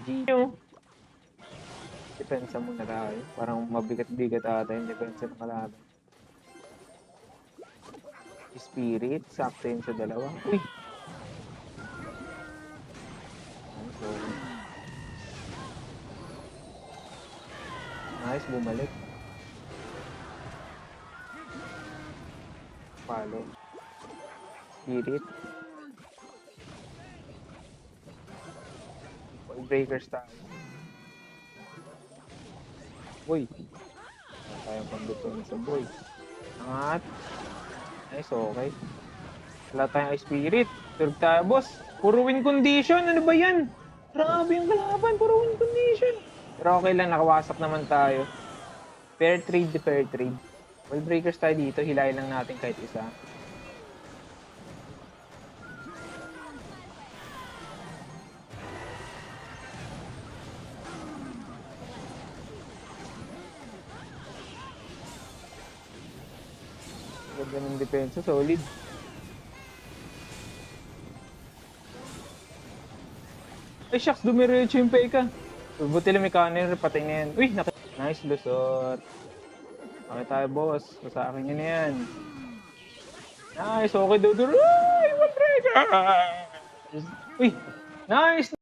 Gino. Depensa muna tayo. Parang mabigat-bigat ata yung depensa ng kalaban. Spirit, sakto yun sa dalawa. Uy! Nice, okay. Nice, bumalik. Follow. Spirit. Wall breakers tayo. Uy! Wala tayong pang-depensa, boy. Angat. Nice, okay. Wala tayong spirit. Turg tayo, boss. Puro win condition. Ano ba yan? Grabe yung kalaban. Puro win condition. Pero okay lang, nakawasak naman tayo. Fair trade, fair trade. Wall breakers tayo dito. Hilahin lang natin kahit isa. Ganda ng depensa. Solid. Ay, shucks. Dumiretso yung peka. Buti lang may cannon. Patay na yan. Uy, nice lusot. Okay tayo, boss. Sa akin yun na yan. Nice. Okay, Dudor. Uy, wall breaker. Uy, nice.